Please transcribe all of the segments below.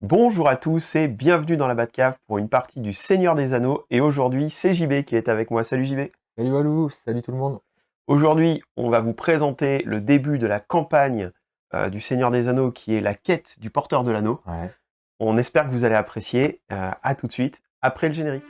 Bonjour à tous et bienvenue dans la Batcave pour une partie du Seigneur des Anneaux. Et aujourd'hui, c'est JB qui est avec moi. Salut JB. Salut Walou, salut tout le monde. Aujourd'hui, on va vous présenter le début de la campagne du Seigneur des Anneaux qui est la quête du porteur de l'anneau. Ouais. On espère que vous allez apprécier. À tout de suite, après le générique.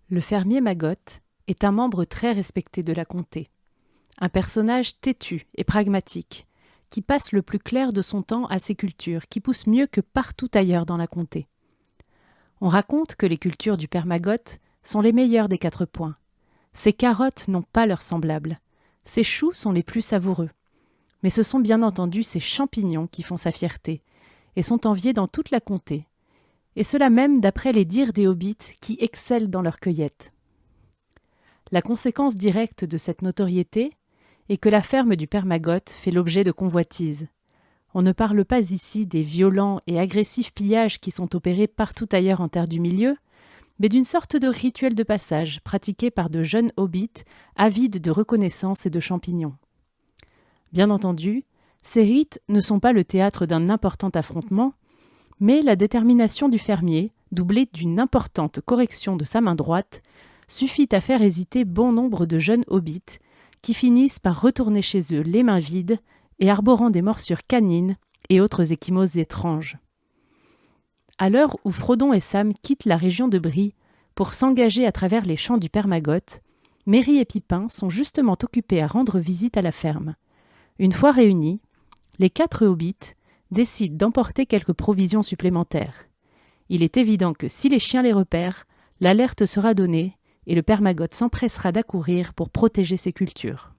Le fermier Maggot est un membre très respecté de la comté. Un personnage têtu et pragmatique, qui passe le plus clair de son temps à ses cultures, qui pousse mieux que partout ailleurs dans la comté. On raconte que les cultures du père Maggot sont les meilleures des 4 points. Ses carottes n'ont pas leur semblable. Ses choux sont les plus savoureux. Mais ce sont bien entendu ses champignons qui font sa fierté, et sont enviés dans toute la comté. Et cela même d'après les dires des hobbits qui excellent dans leur cueillette. La conséquence directe de cette notoriété est que la ferme du père Maggot fait l'objet de convoitises. On ne parle pas ici des violents et agressifs pillages qui sont opérés partout ailleurs en terre du milieu, mais d'une sorte de rituel de passage pratiqué par de jeunes hobbits avides de reconnaissance et de champignons. Bien entendu, ces rites ne sont pas le théâtre d'un important affrontement, mais la détermination du fermier, doublée d'une importante correction de sa main droite, suffit à faire hésiter bon nombre de jeunes hobbits qui finissent par retourner chez eux les mains vides et arborant des morsures canines et autres ecchymoses étranges. À l'heure où Frodon et Sam quittent la région de Bree pour s'engager à travers les champs du père Maggot, Merry et Pipin sont justement occupés à rendre visite à la ferme. Une fois réunis, les 4 hobbits décident d'emporter quelques provisions supplémentaires. Il est évident que si les chiens les repèrent, l'alerte sera donnée et le père Maggot s'empressera d'accourir pour protéger ses cultures.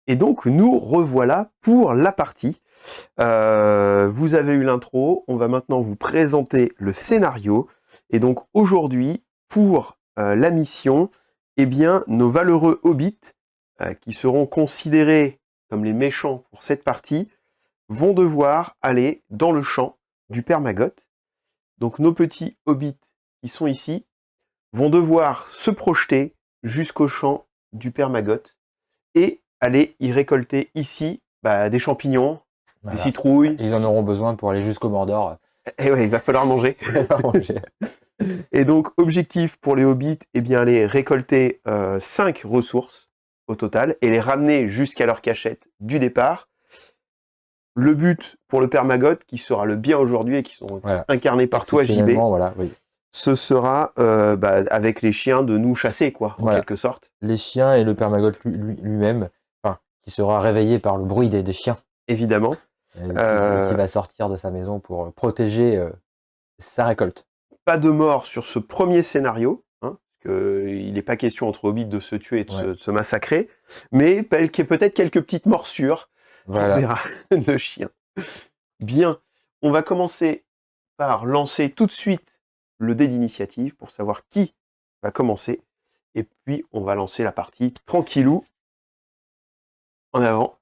Et donc, nous revoilà pour la partie. Vous avez eu l'intro, on va maintenant vous présenter le scénario. Et donc, aujourd'hui, pour la mission, eh bien, nos valeureux hobbits, qui seront considérés comme les méchants pour cette partie, vont devoir aller dans le champ du père Maggot. Donc, nos petits hobbits qui sont ici vont devoir se projeter jusqu'au champ du père Maggot et aller y récolter ici des champignons, des Voilà. citrouilles. Ils en auront besoin pour aller jusqu'au Mordor. Et ouais, il va falloir manger. Et donc, objectif pour les hobbits, eh bien, aller récolter 5 ressources au total et les ramener jusqu'à leur cachette du départ. Le but pour le père Maggot, qui sera le bien aujourd'hui et qui sont incarnés par toi, JB, voilà, oui. ce sera avec les chiens de nous chasser, quoi, en quelque sorte. Les chiens et le père Maggot lui-même, qui sera réveillé par le bruit des chiens. Évidemment. Qui va sortir de sa maison pour protéger sa récolte. Pas de mort sur ce premier scénario, hein, parce qu'il n'est pas question entre hobbits de se tuer et de se massacrer, mais peut-être quelques petites morsures, voilà. On verra, de chiens. Bien, on va commencer par lancer tout de suite le dé d'initiative pour savoir qui va commencer, et puis on va lancer la partie tranquillou, en avant.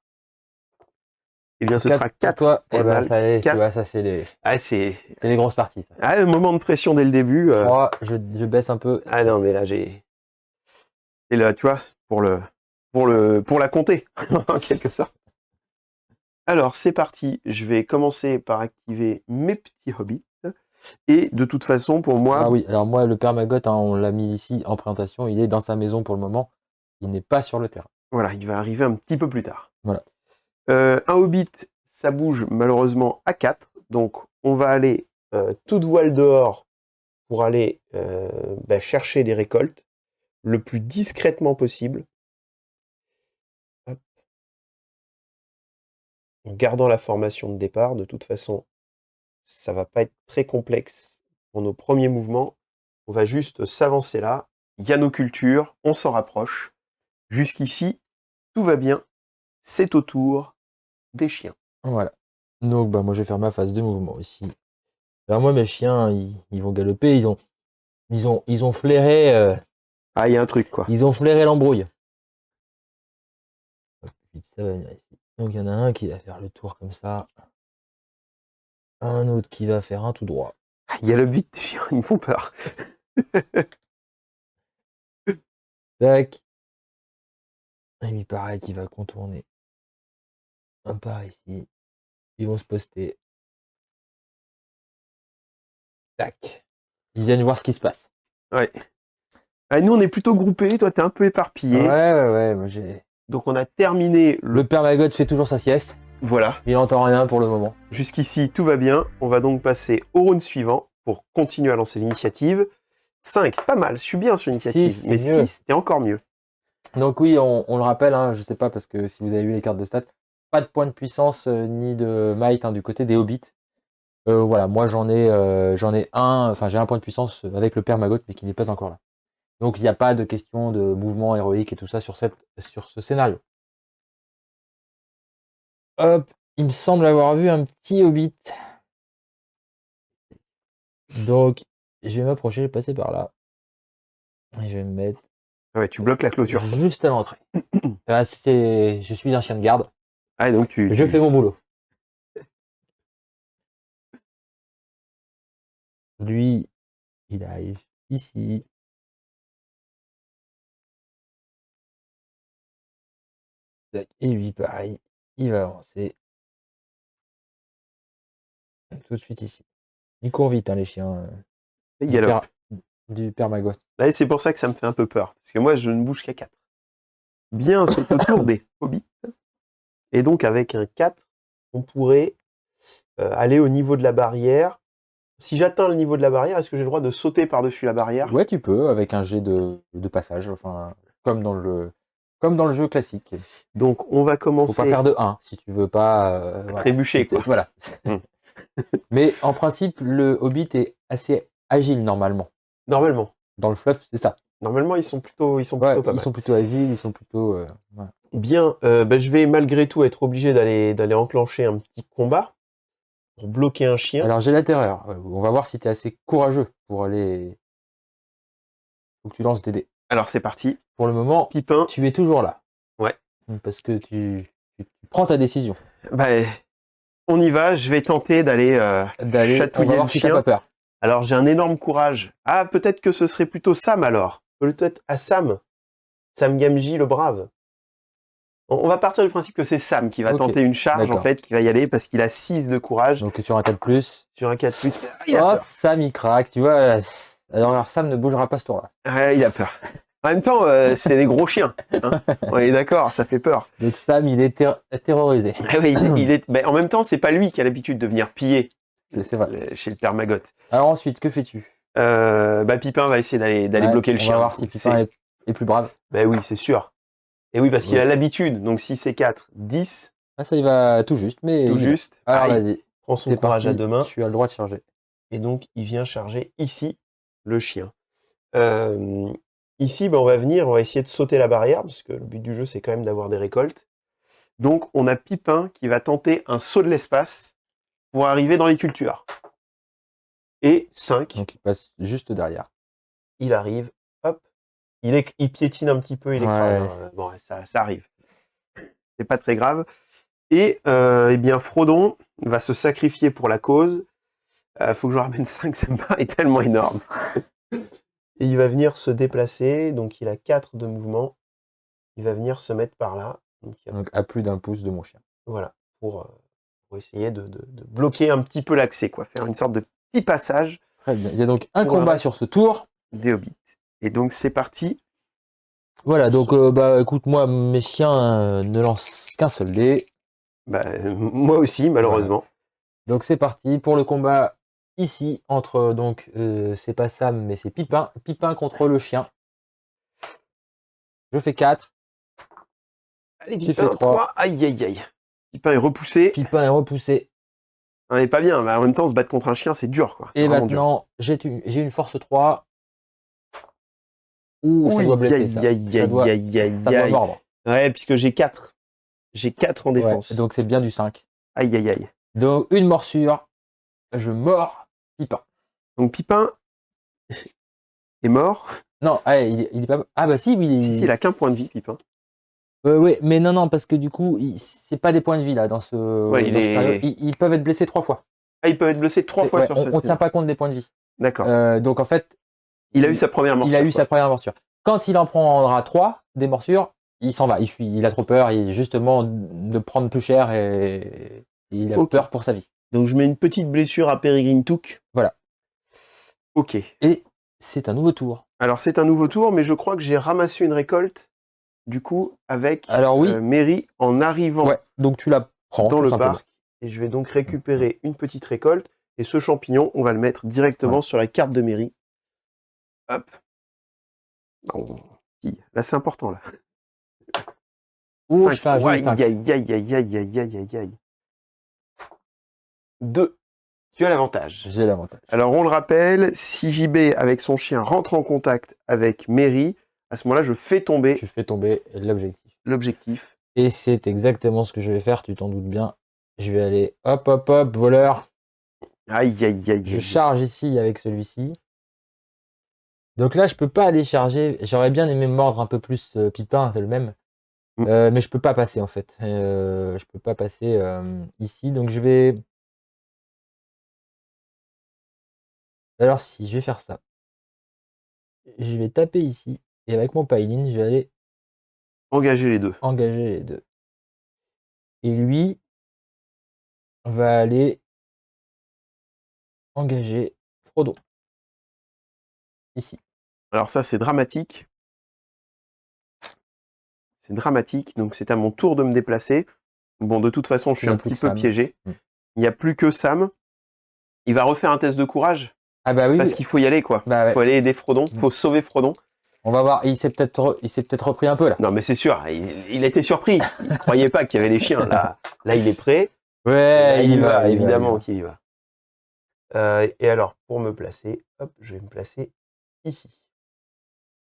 Eh bien, ce sera 4. Toi, et ben ça y est, tu vois, ça c'est les grosses parties. Un moment de pression dès le début. 3, je baisse un peu. Ah non, mais là j'ai. Et là, tu vois, pour la compter, en quelque sorte. Alors, c'est parti. Je vais commencer par activer mes petits hobbits. Et de toute façon, pour moi. Ah oui, alors moi, le père Maggot, on l'a mis ici en présentation. Il est dans sa maison pour le moment. Il n'est pas sur le terrain. Voilà, il va arriver un petit peu plus tard. Voilà. Un hobbit, ça bouge malheureusement à 4. Donc, on va aller toute voile dehors pour aller chercher des récoltes le plus discrètement possible. Hop. En gardant la formation de départ. De toute façon, ça va pas être très complexe pour nos premiers mouvements. On va juste s'avancer là. Il y a nos cultures, on s'en rapproche. Jusqu'ici, tout va bien. C'est au tour des chiens. Voilà. Donc, moi, je vais faire ma phase de mouvement ici. Alors moi, mes chiens, ils vont galoper. Ils ont flairé Ah, il y a un truc, quoi. Ils ont flairé l'embrouille. Hop, vite, ça va venir ici. Donc il y en a un qui va faire le tour comme ça. Un autre qui va faire un tout droit. Ah, il y a le 8 des chiens, ils me font peur. Tac. Et lui, pareil, il va contourner. Un par ici. Ils vont se poster. Tac. Ils viennent voir ce qui se passe. Ouais. Ah, nous, on est plutôt groupés. Toi, t'es un peu éparpillé. Ouais. Moi, j'ai... Donc, on a terminé Le père Maggot fait toujours sa sieste. Voilà. Il n'entend rien pour le moment. Jusqu'ici, tout va bien. On va donc passer au round suivant pour continuer à lancer l'initiative. 5, c'est pas mal. Je suis bien sur l'initiative. Six, Mais c'est mieux. 6, c'était encore mieux. Donc oui, on le rappelle, hein, je sais pas, parce que si vous avez vu les cartes de stats, pas de point de puissance ni de might du côté des hobbits. Voilà, moi j'en ai un, enfin j'ai un point de puissance avec le père Maggot, mais qui n'est pas encore là. Donc il n'y a pas de question de mouvement héroïque et tout ça sur ce scénario. Hop, il me semble avoir vu un petit hobbit. Donc je vais m'approcher, je vais passer par là. Et je vais me mettre Ouais, tu bloques la clôture. juste à l'entrée. Je suis un chien de garde. Ah, donc Je fais mon boulot. Lui, il arrive ici. Et lui, pareil, il va avancer. Tout de suite ici. Ils courent vite, hein, les chiens. Il galope. Du père Maggot. Là, c'est pour ça que ça me fait un peu peur. Parce que moi, je ne bouge qu'à 4. Bien, c'est au tour des hobbits. Et donc, avec un 4, on pourrait aller au niveau de la barrière. Si j'atteins le niveau de la barrière, est-ce que j'ai le droit de sauter par-dessus la barrière? Ouais, tu peux, avec un jet de passage, enfin, comme dans le jeu classique. Donc, on va commencer. Faut pas faire de 1 si tu veux pas. Trébucher, quoi. Voilà. Mais en principe, le hobbit est assez agile normalement. Normalement. Dans le fluff, c'est ça. Normalement, ils sont plutôt pas mal. Ils sont plutôt agiles, ils sont plutôt. Bien, je vais malgré tout être obligé d'aller enclencher un petit combat pour bloquer un chien. Alors j'ai la terreur. On va voir si tu es assez courageux pour aller. Faut que tu lances tes dés. Alors c'est parti. Pour le moment, Pipin. tu es toujours là. Ouais. Parce que tu prends ta décision. On y va. Je vais tenter d'aller chatouiller le chien. Pas peur. Alors j'ai un énorme courage. Ah, peut-être que ce serait plutôt Sam alors. Peut-être à Sam. Sam Gamgee le brave. On va partir du principe que c'est Sam qui va tenter une charge, en fait, qui va y aller parce qu'il a 6 de courage. Donc sur un 4+. Sur un 4+. Il a peur. Sam, il craque, tu vois. Alors Sam ne bougera pas ce tour-là. Ouais, il a peur. En même temps, c'est des gros chiens. Hein. On est d'accord, ça fait peur. Donc Sam, il est terrorisé. Oui, en même temps, c'est pas lui qui a l'habitude de venir piller c'est vrai. chez le père Maggot. Alors ensuite, que fais-tu? Pipin va essayer d'aller bloquer le chien. On va voir si Pipin est plus brave. Oui, c'est sûr. Et oui, parce qu'il a l'habitude. Donc si c'est 4, 10. Ah, ça, il va tout juste. Mais tout juste. Alors vas-y. Prends son courage à 2 mains. Tu as le droit de charger. Et donc, il vient charger ici le chien. Ici, on va essayer de sauter la barrière, parce que le but du jeu, c'est quand même d'avoir des récoltes. Donc, on a Pipin qui va tenter un saut de l'espace pour arriver dans les cultures. Et 5. Donc, il passe juste derrière. Il arrive, hop. Il piétine un petit peu, il écrase. Bon, ça arrive. C'est pas très grave. Et bien, Frodon va se sacrifier pour la cause. Faut que je ramène 5, ça me paraît tellement énorme. Et il va venir se déplacer, donc il a 4 de mouvement. Il va venir se mettre par là. Donc à plus d'1 pouce de mon chien. Voilà, pour essayer de bloquer un petit peu l'accès, quoi. Faire une sorte de petit passage. Très bien. Il y a donc un combat sur ce tour. Des hobbits. Et donc c'est parti. Voilà, donc écoute, moi, mes chiens ne lancent qu'un seul dé. Moi aussi, malheureusement. Voilà. Donc c'est parti pour le combat ici entre, donc, c'est pas Sam, mais c'est Pipin. Pipin contre le chien. Je fais 4. Allez, Pipin, fait 3. Aïe, aïe, aïe. Pipin est repoussé. Pipin est repoussé. On n'est pas bien, mais en même temps, se battre contre un chien, c'est dur, quoi. Et maintenant, j'ai une force 3. Ouh, ça doit blesser, ça. Ça doit mordre. Ouais, puisque j'ai 4. J'ai 4 en défense. Ouais, donc c'est bien du 5. Aïe, aïe, aïe. Donc une morsure. Je mords Pipin. Donc Pipin est mort. Non, ah, il est pas. Ah bah si, oui. Si, il a qu'un point de vie, Pipin. Oui, mais non, parce que du coup, c'est pas des points de vie là dans ce, Ouais, dans ce scénario. Ils peuvent être blessés 3 fois. Ah, il peut être blessé 3 fois Ouais, sur on ce tient tir. pas compte des points de vie. D'accord. Donc en fait, Il a eu sa première morsure. il a eu quoi. sa première morsure. Quand il en prendra 3 des morsures, il s'en va. Il fuit. Il a trop peur. Justement de prendre plus cher et il a Ok. peur pour sa vie. Donc je mets une petite blessure à Peregrine Took. Voilà. Ok. Et c'est un nouveau tour. Alors c'est un nouveau tour, mais je crois que j'ai ramassé une récolte, du coup, avec Alors oui. Mary en arrivant Ouais. Donc tu la prends dans tout le simplement. parc. Et je vais donc récupérer une petite récolte. Et ce champignon, on va le mettre directement sur la carte de Mary. Hop. Non, si, là c'est important là. Oh, 5. je fais un joli 5. Aïe, aïe, aïe, aïe, aïe, aïe, aïe, aïe. 2. Tu as l'avantage. J'ai l'avantage. Alors on le rappelle, si JB avec son chien rentre en contact avec Mary, à ce moment-là je fais tomber Tu fais tomber l'objectif. l'objectif. Et c'est exactement ce que je vais faire, tu t'en doutes bien. Je vais aller hop, hop, hop, voleur. Aïe, aïe, aïe, Je aïe. charge ici avec celui-ci. Donc là, je peux pas aller charger. J'aurais bien aimé mordre un peu plus Pipin, c'est le même. Mais je peux pas passer en fait. Je peux pas passer ici. Donc je vais. Alors si, je vais faire ça. Je vais taper ici. Et avec mon Pylin, je vais aller Engager les deux. engager les deux. Et lui va aller engager Frodo. Ici. Alors ça c'est dramatique. C'est dramatique, donc c'est à mon tour de me déplacer. Bon, de toute façon, je suis Il y a un plus petit que peu Sam. piégé. Il n'y a plus que Sam. Il va refaire un test de courage. Ah bah oui. Parce qu'il faut y aller, quoi. Bah ouais. Il faut aller aider Frodon. Il faut sauver Frodon. On va voir. Il s'est peut-être repris un peu là. Non, mais c'est sûr. Il était surpris. Il ne croyait pas qu'il y avait les chiens. Là, il est prêt. Ouais, Là, il y va. Évidemment qu'il y va. Et alors, pour me placer, hop, je vais me placer ici.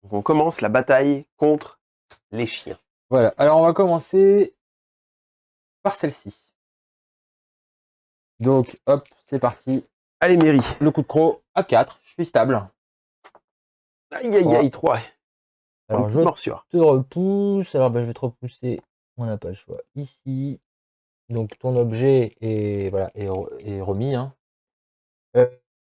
Donc, on commence la bataille contre les chiens. Voilà. Alors, on va commencer par celle-ci. Donc, hop, c'est parti. Allez, Mary. Le coup de croc à 4. Je suis stable. Aïe, aïe, aïe, 3. Alors, je morsure. te repousse. Alors, bah, je vais te repousser. On n'a pas le choix. Ici. Donc, ton objet est, voilà, est remis. Hein.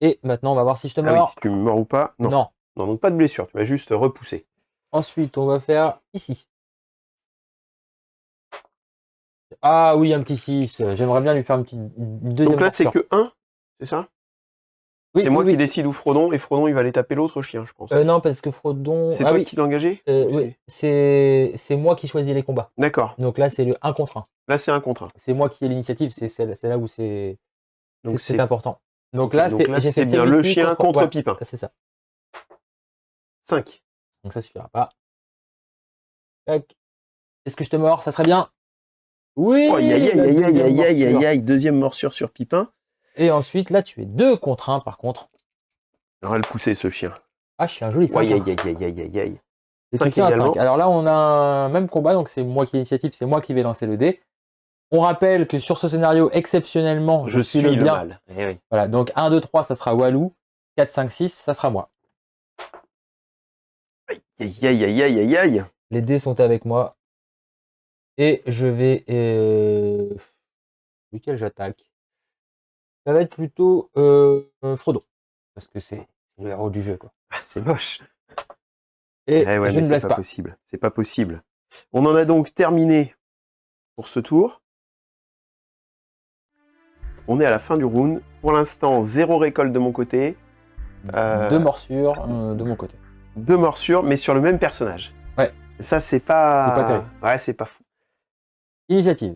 Et maintenant, on va voir si je te mords. Ah oui, si tu me mords ou pas. Non. Non. Non, donc pas de blessure. Tu m'as juste repoussé. Ensuite, on va faire ici. Ah oui, un petit 6. J'aimerais bien lui faire une deuxième Donc là, c'est morsure. que 1, c'est ça? Oui, c'est moi oui. qui décide où Frodon, et Frodon, il va aller taper l'autre chien, je pense. Non, parce que Frodon... C'est toi qui l'as engagé? Oui, c'est moi qui choisis les combats. D'accord. Donc là, c'est le 1 contre 1. Là, c'est 1 contre 1. C'est moi qui ai l'initiative, c'est là où c'est Donc important. Donc okay, là, c'est bien le chien contre Pipin. C'est ça. 5. Donc ça suffira pas. Tac. Est-ce que je te mords? Ça serait bien. Oui. Oh, aïe, aïe, aïe, aïe, aïe, aïe, aïe, aïe. Deuxième morsure sur Pipin. Et ensuite, là, tu es 2 contre 1, par contre. On va le pousser, ce chien. Ah, je suis un joli 5. Aïe, aïe, aïe, aïe, aïe, aïe, aïe. Et tu fais un 5. Alors là, on a un même combat, donc c'est moi qui ai l'initiative, c'est moi qui vais lancer le dé. On rappelle que sur ce scénario, exceptionnellement, je suis le bien. Mal. Eh oui. Voilà, donc 1, 2, 3, ça sera Walou. 4, 5, 6, ça sera moi. Aïe, aïe, aïe, aïe, aïe, aïe, aïe. Les dés sont avec moi. Et je vais... Lequel j'attaque? Ça va être plutôt Frodo. Parce que c'est le héros du jeu, quoi. C'est moche. Et ouais, je mais ne c'est blesse pas pas. possible. C'est pas possible. On en a donc terminé pour ce tour. On est à la fin du round. Pour l'instant, 0 récolte de mon côté. 2 morsures de mon côté. 2 morsures, mais sur le même personnage. Ouais. Ça, c'est pas... C'est pas terrible. Ouais, c'est pas fou. Initiative.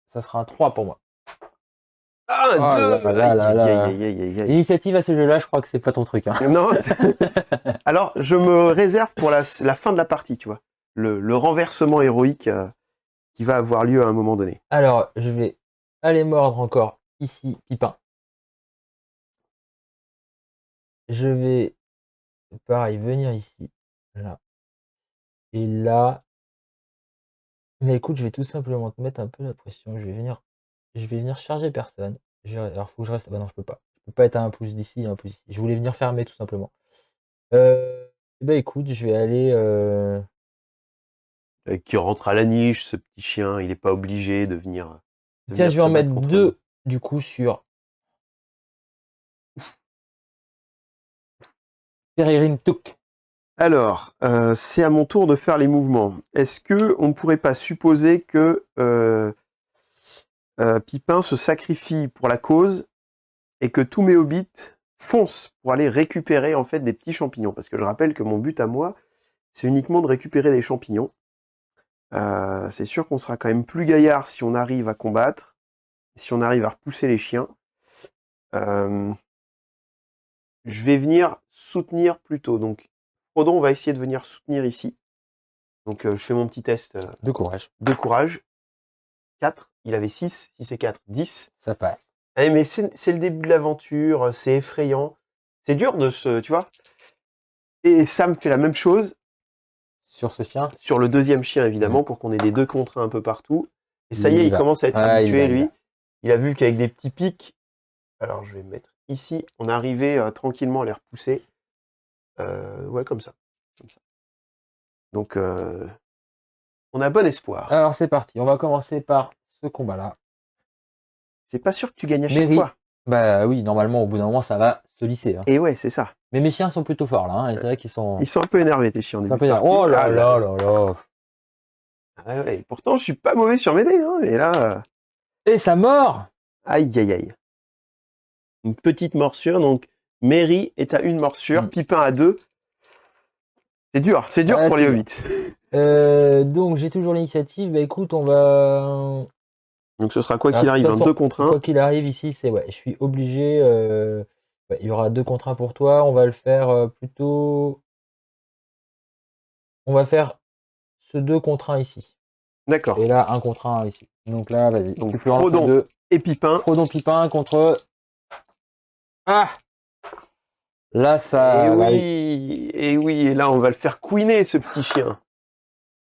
Ça sera un 3 pour moi. Ah, 2. Là. Initiative à ce jeu-là, je crois que c'est pas ton truc. Hein. Non. Alors, je me réserve pour la fin de la partie, tu vois. Le renversement héroïque qui va avoir lieu à un moment donné. Alors, je vais aller mordre encore ici, Pipin. Je vais, pareil, venir ici. Là. Et là... Mais écoute, je vais tout simplement te mettre un peu la pression. Je vais venir charger personne. Alors, faut que je reste... Bah non, je peux pas. Je peux pas être à un pouce d'ici et un pouce ici. Je voulais venir fermer, tout simplement. Eh ben, écoute, je vais aller... Qui rentre à la niche, ce petit chien, il n'est pas obligé de venir Tiens, je vais se en battre mettre contre nous. 2, du coup, sur Peregrine Took. Alors, c'est à mon tour de faire les mouvements. Est-ce que on ne pourrait pas supposer que Pipin se sacrifie pour la cause et que tous mes hobbits foncent pour aller récupérer en fait des petits champignons? Parce que je rappelle que mon but à moi, c'est uniquement de récupérer des champignons. C'est sûr qu'on sera quand même plus gaillard si on arrive à combattre, si on arrive à repousser les chiens. Je vais venir soutenir plutôt. Donc, Frodon va essayer de venir soutenir ici. Donc, je fais mon petit test De courage. de courage. 4, il avait 6, 6 et 4, 10. Ça passe. Ah, mais c'est le début de l'aventure, c'est effrayant. C'est dur de se... Tu vois. Et Sam fait la même chose Sur ce chien. sur le deuxième chien, évidemment, pour qu'on ait des 2 contre 1 un peu partout. Et ça y est, il va. commence à être Ah, habitué, il va. lui. Il a vu qu'avec des petits pics... Alors, je vais me mettre ici. On arrivait tranquillement à les repousser. Ouais, comme ça. Donc, on a bon espoir. Alors, c'est parti. On va commencer par ce combat-là. C'est pas sûr que tu gagnes à chaque Mary. fois. Bah oui, normalement, au bout d'un moment, ça va se lisser. Hein. Et ouais, c'est ça. Mais mes chiens sont plutôt forts, là. Hein, et c'est vrai qu'ils sont... Ils sont un peu énervés, tes chiens, au un début peu de énervés. partie. Oh là Ah là là là. Ah ouais, pourtant, je suis pas mauvais sur mes dés, hein, mais là... Et ça mord. Aïe, aïe, aïe. Une petite morsure, donc Mary est à 1 morsure, Pipin à 2. C'est dur Ouais, pour les c'est hobbits. donc, j'ai toujours l'initiative. Bah écoute, on va... Donc ce sera quoi Ah, qu'il de arrive, toute un façon, 2 contre 1. Quoi qu'il arrive ici, c'est ouais, je suis obligé. Ouais, il y aura 2 contre 1 pour toi. On va le faire plutôt. On va faire ce 2 contre 1 ici. D'accord. Et là, 1 contre 1 ici. Donc là, vas-y. Donc Tu peux en lancer Frodon 2. et Pipin. Frodon Pipin contre. Ah! Là, ça. Et là, oui, et là, on va le faire couiner, ce petit chien.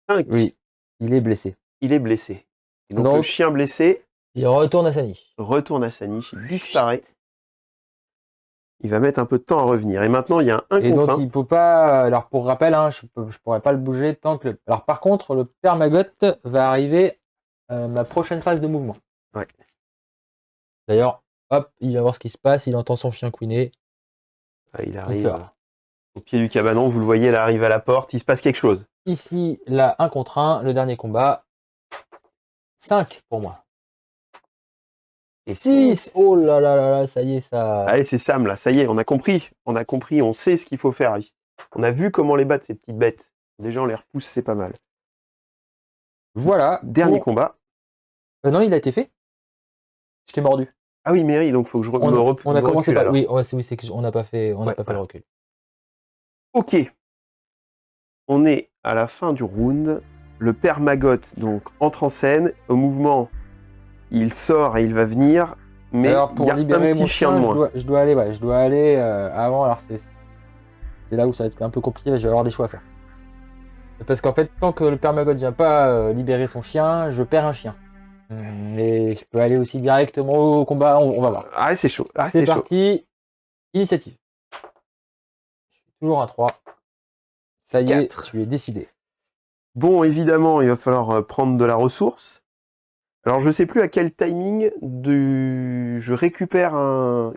5. oui, il est blessé. Il est blessé. Et donc, Donc, le chien blessé il retourne à sa niche. retourne à sa niche, il disparaît. Il va mettre un peu de temps à revenir. Et maintenant, il y a un 1 Et contre donc, 1. il peut pas. Alors, pour rappel, hein, je pourrais pas le bouger tant que. Alors, par contre, le père Maggot va arriver à ma prochaine phase de mouvement. Ouais. D'ailleurs, hop, il va voir ce qui se passe. Il entend son chien couiner. Ah, il Il arrive sort. au pied du cabanon. Vous le voyez, il arrive à la porte. Il se passe quelque chose. Ici, là, 1 contre 1. Le dernier combat. 5 pour moi. Et 6. Oh là là là là, ça y est, ça. Allez, c'est Sam, là. Ça y est, on a compris. On a compris. On sait ce qu'il faut faire. On a vu comment les battre, ces petites bêtes. Déjà, on les repousse, c'est pas mal. Voilà. Dernier combat. Non, il a été fait. Je t'ai mordu. Ah oui, Mary, donc il faut que je On a commencé par. alors. Oui, c'est que on n'a pas fait, le recul. Ok. On est à la fin du round. Le père Maggot donc entre en scène. Au mouvement, il sort et il va venir. Mais Alors, il pour y a un libérer petit mon chien de moins. je dois aller avant. Alors, c'est là où ça va être un peu compliqué. Je vais avoir des choix à faire. Parce qu'en fait, tant que le père Maggot ne vient pas libérer son chien, je perds un chien. Mais je peux aller aussi directement au combat. On va voir. Ah, c'est chaud. Ah, C'est chaud. parti. Initiative. Je suis toujours à 3. Ça y est, 4. tu es décidé. Bon, évidemment, il va falloir prendre de la ressource. Alors, je ne sais plus à quel timing je récupère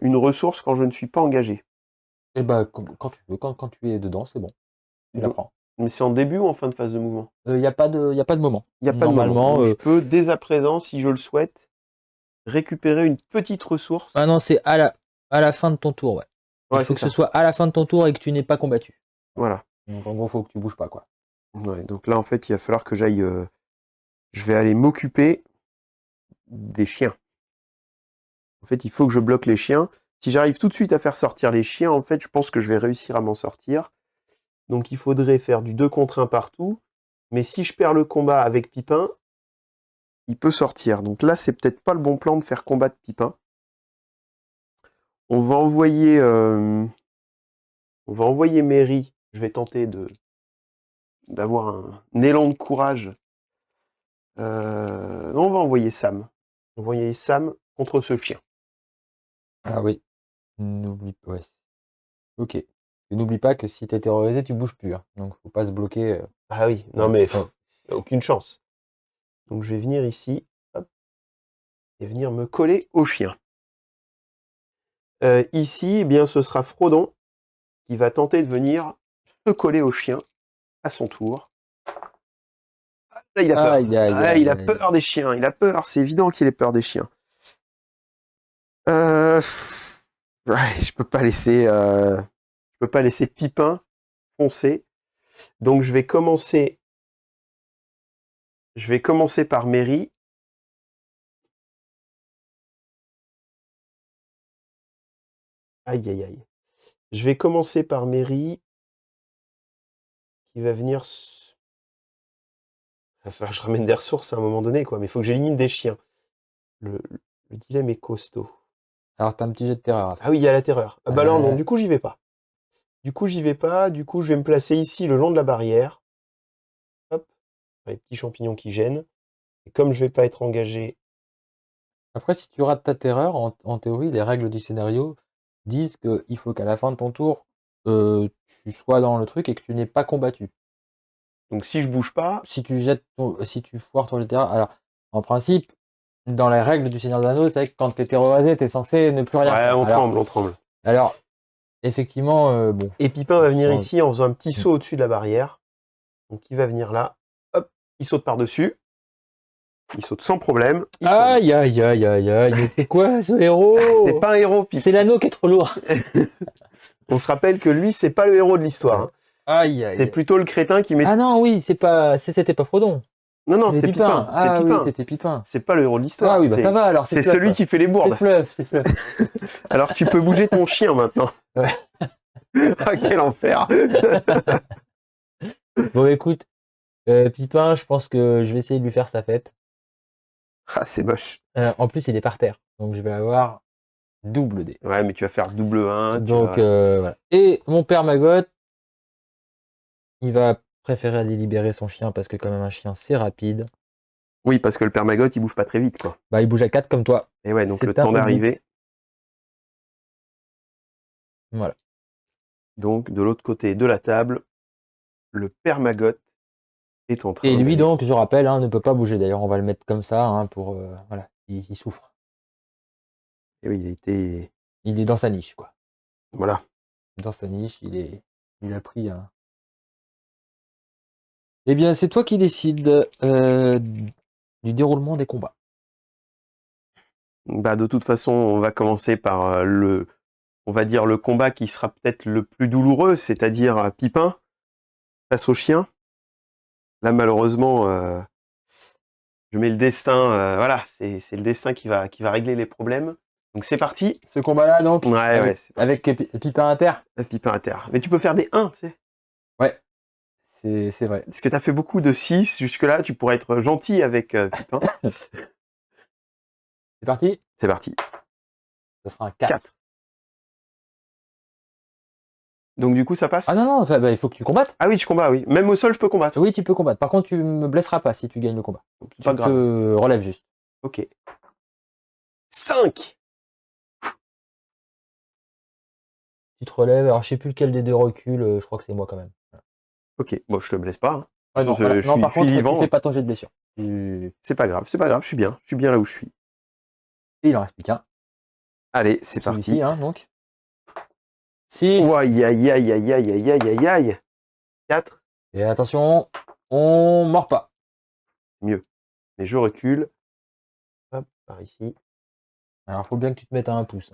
une ressource quand je ne suis pas engagé. Et bah, quand tu veux, quand tu es dedans, c'est bon. Tu la prends. Mais c'est en début ou en fin de phase de mouvement? Il n'y a pas de moment. Il n'y a pas de moment. Donc, je peux, dès à présent, si je le souhaite, récupérer une petite ressource. Ah non, c'est à la fin de ton tour, ouais. Ouais, il faut que ce soit à la fin de ton tour et que tu n'aies pas combattu. Voilà. Donc en gros, il faut que tu bouges pas, quoi. Ouais, donc là, en fait, il va falloir que j'aille... je vais aller m'occuper des chiens. En fait, il faut que je bloque les chiens. Si j'arrive tout de suite à faire sortir les chiens, en fait, je pense que je vais réussir à m'en sortir. Donc, il faudrait faire du 2 contre 1 partout. Mais si je perds le combat avec Pipin, il peut sortir. Donc là, c'est peut-être pas le bon plan de faire combattre Pipin. On va envoyer Mary. Je vais tenter d'avoir un élan de courage. On va envoyer Sam. Envoyer Sam contre ce chien. Ah oui. N'oublie pas. Ouais. Ok. n'oublie pas que si tu es terrorisé, tu bouges plus. Hein. Donc, faut pas se bloquer. Ah oui, non mais Ouais. aucune chance. Donc je vais venir ici, hop, et venir me coller au chien. Ici, eh bien, ce sera Frodon qui va tenter de venir se coller au chien à son tour. Là, il a peur. Aïe, aïe, Ah, il a aïe. peur des chiens. Il a peur. C'est évident qu'il ait peur des chiens. Ouais, je peux pas laisser Pipin foncer. Donc je vais commencer par Mary. Aïe aïe aïe. Je vais commencer par Mary qui va venir. Il va falloir que je ramène des ressources à un moment donné, quoi. Mais il faut que j'élimine des chiens. Le, le dilemme est costaud. Alors, t'as un petit jet de terreur à faire. Ah oui, il y a la terreur. Ah bah alors non, Ouais. du coup j'y vais pas. Du coup je vais me placer ici le long de la barrière. Hop, les petits champignons qui gênent. Et comme je vais pas être engagé. Après, si tu rates ta terreur, en théorie, les règles du scénario disent qu'il faut qu'à la fin de ton tour, tu sois dans le truc et que tu n'aies pas combattu. Donc si je bouge pas. Si tu foires ton jet de terreur, alors, en principe, dans les règles du Seigneur des Anneaux, c'est vrai que quand t'es terrorisé, t'es censé ne plus rien Ouais, faire. on tremble. Alors, effectivement, bon. Et Pipin va venir Ouais. ici en faisant un petit saut au-dessus de la barrière. Donc il va venir là. Hop, il saute par-dessus. Il saute sans problème. Il tombe. Aïe, aïe, aïe, aïe, aïe, mais c'est quoi ce héros? C'est pas un héros, Pipin. C'est l'anneau qui est trop lourd. On se rappelle que lui, c'est pas le héros de l'histoire. Ouais. Hein. Aïe, aïe. C'est plutôt le crétin qui met. Ah non, oui, c'était pas Frodon. Non, C'était c'était Pipin. Ah C'était oui, Pipin. c'était Pipin. C'est pas le héros de l'histoire. Ah oui, bah ça va alors. C'est celui qui fait les bourdes. C'est Fluff. Alors tu peux bouger ton chien maintenant. Ouais. Ah, quel enfer. Bon, écoute, Pipin, je pense que je vais essayer de lui faire sa fête. Ah, c'est moche. En plus, il est par terre, donc je vais avoir double dé. Ouais, mais tu vas faire double 1. Donc, voilà. Et mon père Maggot, il va préférer aller libérer son chien parce que quand même un chien, c'est rapide. Oui, parce que le père Maggot, il bouge pas très vite, quoi. Bah, il bouge à 4 comme toi. Et ouais, donc C'est le temps un d'arriver. Voilà. Donc, de l'autre côté de la table, le père Maggot est en train Et lui, d'aller- donc, je rappelle, hein, ne peut pas bouger. D'ailleurs, on va le mettre comme ça hein, pour. Voilà, il souffre. Et oui, il a été... Il est dans sa niche, quoi. Voilà. Dans sa niche, il a pris un. Eh bien, c'est toi qui décides du déroulement des combats. Bah, de toute façon, on va commencer par on va dire le combat qui sera peut-être le plus douloureux, c'est-à-dire Pipin face au chien. Là, malheureusement, je mets le destin. Voilà, c'est le destin qui va régler les problèmes. Donc c'est parti. Ce combat-là, donc, Ouais, c'est parti. avec Pipin à terre. Pipin à terre. Mais tu peux faire des 1, tu sais. Ouais, c'est vrai. Parce que tu as fait beaucoup de 6 jusque-là, tu pourrais être gentil avec Pipin. C'est parti. C'est parti. Ça sera un 4. 4. Donc du coup, ça passe? Ah non, enfin, bah, il faut que tu combattes. Ah oui, je combats, oui. Même au sol, je peux combattre. Oui, tu peux combattre. Par contre, tu me blesseras pas si tu gagnes le combat. C'est Tu pas grave. te relèves juste. Ok. 5. Tu te relèves. Alors, je sais plus lequel des deux recule. Je crois que c'est moi quand même. Ok, bon, je te blesse pas. Hein. Ah non, Je voilà. suis- Non, par je suis contre, vivant. tu fais pas ton jet de blessure. Et C'est pas grave, je suis bien. Je suis bien là où je suis. il en reste plus qu'un. Allez, c'est parti. Celui-ci, hein, donc. 6. Oh, aïe, aïe, aïe, aïe, aïe, aïe, aïe, aïe, aïe. 4. Et attention, on mord pas. Mais je recule. Hop, par ici. Alors, faut bien que tu te mettes à un pouce.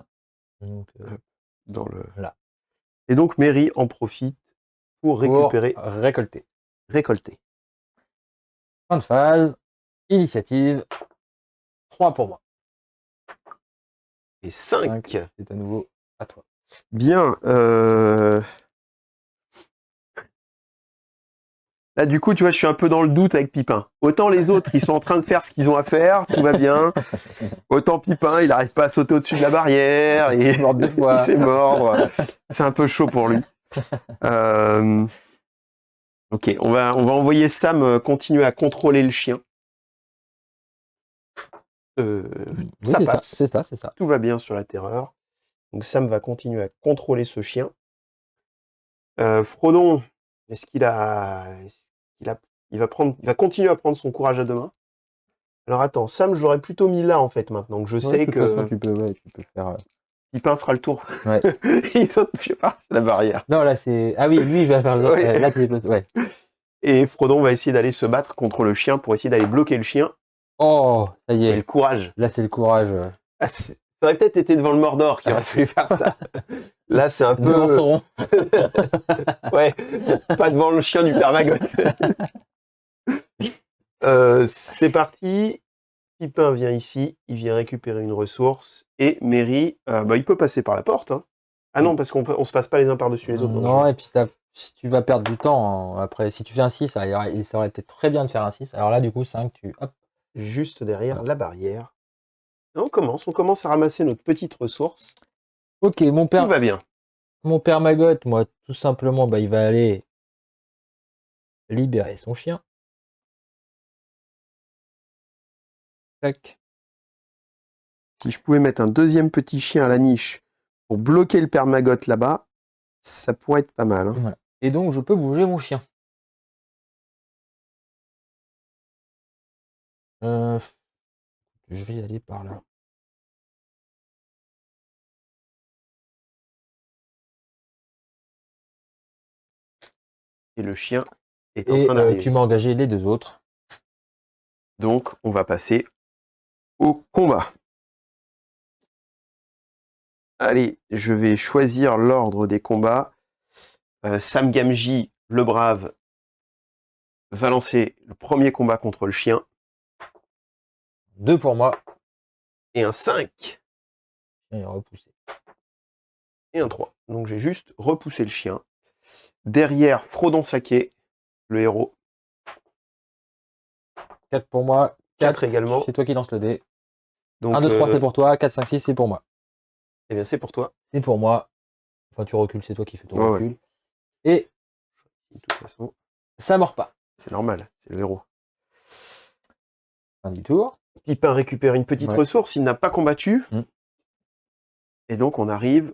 Donc, Dans le... Là. Et donc, Mary en profite pour récupérer, pour récolter. récolter. Fin de phase. Initiative. 3 pour moi. Et 5. C'est à nouveau à toi. Bien. Là, du coup, tu vois, je suis un peu dans le doute avec Pipin. Autant les autres, ils sont en train de faire ce qu'ils ont à faire, tout va bien. Autant Pipin, il n'arrive pas à sauter au-dessus de la barrière. Il est mort 2 fois. Il fait mordre. C'est un peu chaud pour lui. Ok, on va envoyer Sam continuer à contrôler le chien. Oui, Ça passe. c'est ça. Tout va bien sur la terreur. Donc Sam va continuer à contrôler ce chien. Frodon, est-ce qu'il il va continuer à prendre son courage à deux mains? Alors attends, Sam, je l'aurais plutôt mis là en fait maintenant que je Ouais, sais de toute façon, que tu peux faire. Pipin fera le tour. Ouais. Il saute, je sais pas, c'est la barrière. Non, là, c'est. Ah oui, lui, il va faire le. Ouais. Là, tu es. Ouais. Et Frodon va essayer d'aller se battre contre le chien pour essayer d'aller bloquer le chien. Oh, ça y Et le est. courage. Là, c'est le courage. Ah, ça aurait peut-être été devant le Mordor qui aurait pu faire ça. Là, c'est un Devant peu. Sauron. Ouais, pas devant le chien du Père Maggot. C'est parti. Pipin vient ici, il vient récupérer une ressource. Et Merry, il peut passer par la porte. Hein. Ah non, parce qu'on se passe pas les uns par-dessus les autres. dans le Non, jeu. et puis si tu vas perdre du temps. Après, si tu fais un 6, ça aurait été très bien de faire un 6. Alors là, du coup, 5, hop. Juste derrière la barrière. Et on commence à ramasser notre petite ressource. Ok, Tout va bien. Mon père Maggot, moi, tout simplement, il va aller libérer son chien. Tac. Si je pouvais mettre un deuxième petit chien à la niche pour bloquer le Père Maggot là-bas, ça pourrait être pas mal. Hein. Voilà. Et donc, je peux bouger mon chien. Je vais y aller par là. Et le chien est en Et train d'arriver. tu m'as engagé les deux autres. Donc, on va passer au combat. Allez, je vais choisir l'ordre des combats. Sam Gamgee, le brave, va lancer le premier combat contre le chien. 2 pour moi. Et un 5. Il est repoussé. Et un 3. Donc j'ai juste repoussé le chien. Derrière, Frodon Saké, le héros. 4 pour moi. 4 également. C'est toi qui lance le dé. Donc, 1, 2, 3, c'est pour toi. 4, 5, 6, c'est pour moi. Eh bien, c'est pour toi. C'est pour moi. Enfin, tu recules, c'est toi qui fais ton recul. Ouais. Et De toute façon, ça mord pas. c'est normal, c'est le héros. Fin du tour. Pipin récupère une petite ressource, il n'a pas combattu. Et donc, on arrive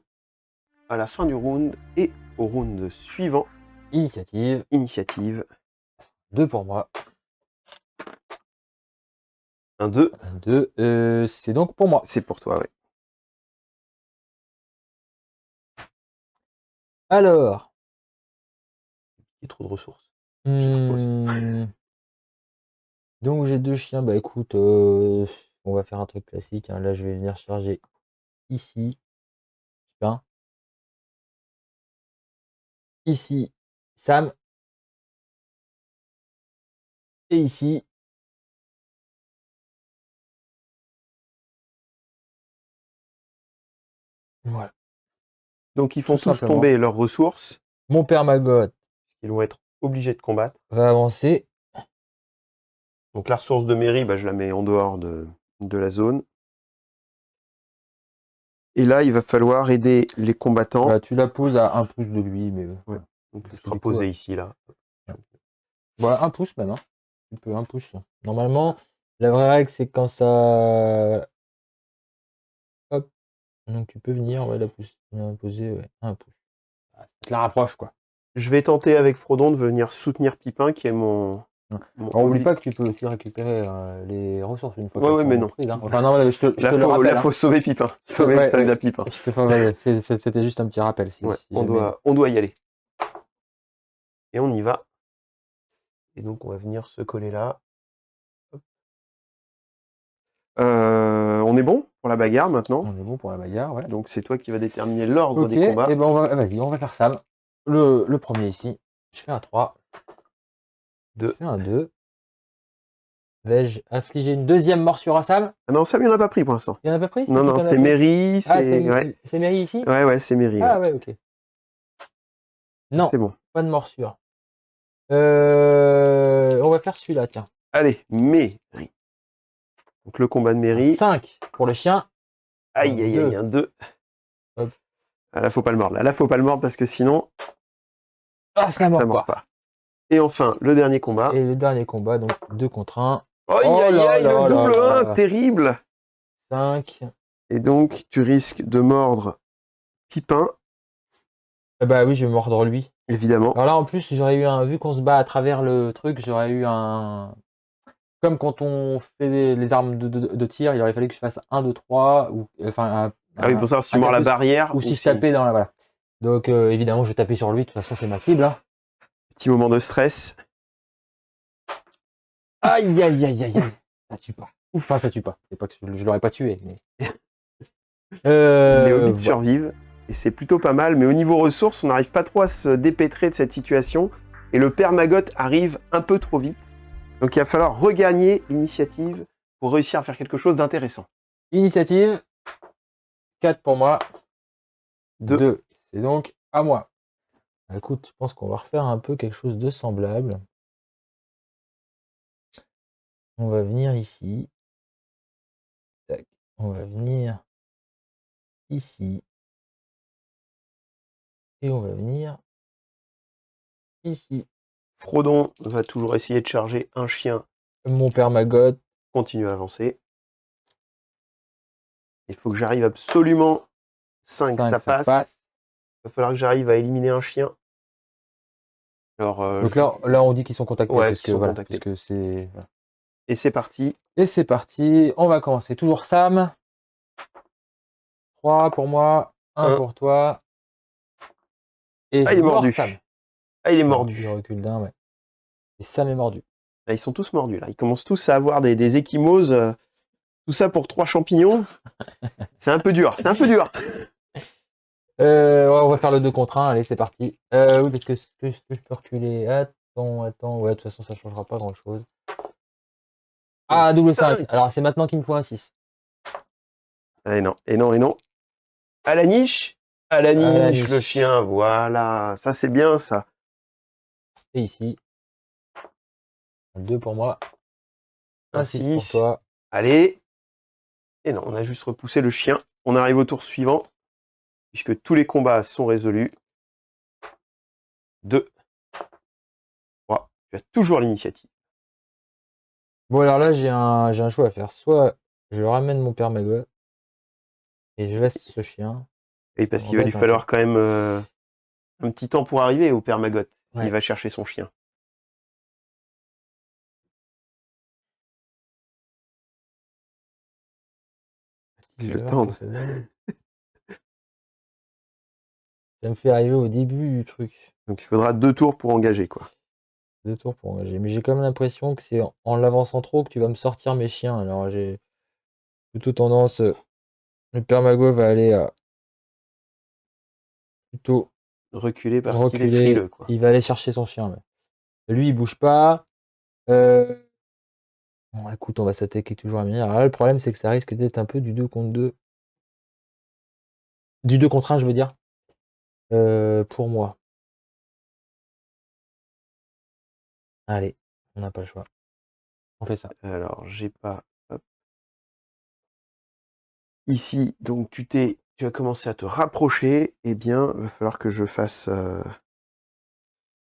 à la fin du round et au round suivant. Initiative. 2 pour moi. Un 2. Un 2. C'est donc pour moi. C'est pour toi, oui. Alors. Il y a trop de ressources. Donc j'ai 2 chiens. Bah écoute, on va faire un truc classique. Hein. Là, je vais venir charger ici. Pipin. Ici, Sam. Et ici. Voilà. Donc ils font tous tomber leurs ressources. Mon père Maggot. Ils vont être obligés de combattre. Va avancer. Donc la ressource de Merry, je la mets en dehors de la zone. Et là, il va falloir aider les combattants. Voilà, tu la poses à 1 pouce de lui, mais. Ouais. Donc elle sera posée ici, là. Voilà, 1 pouce même. Hein. Tu peux 1 pouce. Normalement, la vraie règle, c'est quand ça. Hop. Donc tu peux venir, la poser 1 pouce. Ça te la rapproche, quoi. Je vais tenter avec Frodon de venir soutenir Pipin, qui est mon. Alors, oublie pas que tu peux aussi récupérer les ressources une fois qu'elles sont mais non. prises. Hein. Enfin, non, je te le rappelle. Là, faut sauver Pipin. Sauver le Pipin. C'était juste un petit rappel. Si on doit y aller. Et on y va. Et donc, on va venir se coller là. Hop. On est bon pour la bagarre maintenant? On est bon pour la bagarre, ouais. Donc, c'est toi qui vas déterminer l'ordre des combats. Et ben vas-y, on va faire ça. Le premier ici. Je fais un 3. 2. Je fais un 2. Vais-je infliger une deuxième morsure à Sam? Ah non, Sam, il n'en a pas pris pour l'instant. Il n'en a pas pris? Non, c'est Merry. C'est Merry ici? Ouais, c'est Merry. Ah ouais, ok. Non, c'est bon. Pas de morsure. On va faire celui-là, tiens. Allez, Merry. Donc le combat de Merry. 5 pour le chien. Aïe, un 2. Hop. Ah, là, faut pas le mordre. Là, faut pas le mordre parce que sinon. Ah, ça mord pas. Et enfin, le dernier combat. Et le dernier combat, donc 2 contre 1. Aïe, le double 1, terrible. 5. Et donc, tu risques de mordre Pipin. Bah oui, je vais mordre lui. évidemment. Alors là, en plus, j'aurais eu vu qu'on se bat à travers le truc, j'aurais eu un. Comme quand on fait les armes de tir, il aurait fallu que je fasse 1, 2, 3, ou enfin Ah oui, pour savoir si tu mords la barrière ou si je tapais dans la. Voilà. Donc évidemment, je vais taper sur lui, de toute façon, c'est ma cible. Hein. Petit moment de stress. Aïe, aïe, aïe, aïe, aïe. Ça tue pas. Enfin, ça tue pas. C'est pas que je l'aurais pas tué, mais. Les hobbits Voilà. survivent. Et c'est plutôt pas mal. Mais au niveau ressources, on n'arrive pas trop à se dépêtrer de cette situation. Et le père Maggot arrive un peu trop vite. Donc il va falloir regagner l'initiative pour réussir à faire quelque chose d'intéressant. Initiative. 4 pour moi. 2. 2. C'est donc à moi. Écoute, je pense qu'on va refaire un peu quelque chose de semblable. On va venir ici. Tac. On va venir ici. Et on va venir ici. Frodon va toujours essayer de charger un chien. Mon père Maggot. Continue à avancer. Il faut que j'arrive absolument 5, ça passe. Il va falloir que j'arrive à éliminer un chien. Alors, donc là, on dit qu'ils sont contactés. Ouais, parce qu'ils sont voilà, contactés. parce que c'est... Voilà. Et c'est parti. Et c'est parti. On va commencer. Toujours Sam. 3 pour moi. 1 pour toi. Et il est mordu. Sam. Ah, il est mordu. Il recule d'un, ouais. Et Sam est mordu. Là, ils sont tous mordus. Là. Ils commencent tous à avoir des ecchymoses. Tout ça pour 3 champignons. C'est un peu dur. C'est un peu dur. Ouais, on va faire le 2 contre 1. Allez, c'est parti. Oui, parce que je peux reculer. Attends. Ouais, de toute façon, ça changera pas grand-chose. Ah, double 5. Alors, c'est maintenant qu'il me faut un 6. Et non. À la niche. À la niche, le chien. Voilà. Ça, c'est bien, ça. Et ici. 2 pour moi. Un 6 pour toi. Allez. Et non, on a juste repoussé le chien. On arrive au tour suivant. Puisque tous les combats sont résolus. 2. 3. Tu as toujours l'initiative. Bon, alors là, j'ai un choix à faire. Soit je ramène mon père Maggot et je laisse ce chien. Et parce qu'il va lui falloir quand même un petit temps pour arriver au père Maggot. Ouais. Il va chercher son chien. Le tendre. Ça me fait arriver au début du truc. Donc il faudra 2 tours pour engager, quoi. 2 tours pour engager. Mais j'ai quand même l'impression que c'est en l'avançant trop que tu vas me sortir mes chiens. Alors j'ai plutôt tendance... Le père Maggot va aller plutôt reculer parce qu'il est frileux, quoi. Il va aller chercher son chien. Mais... Lui, il bouge pas. Bon, écoute, on va s'attaquer toujours à venir. Alors là, le problème, c'est que ça risque d'être un peu du 2 contre 2. Du 2 contre 1, je veux dire. Pour moi. Allez, on n'a pas le choix. On fait ça. Alors, j'ai pas... Hop. Ici, donc tu as commencé à te rapprocher. Eh bien, il va falloir que je fasse...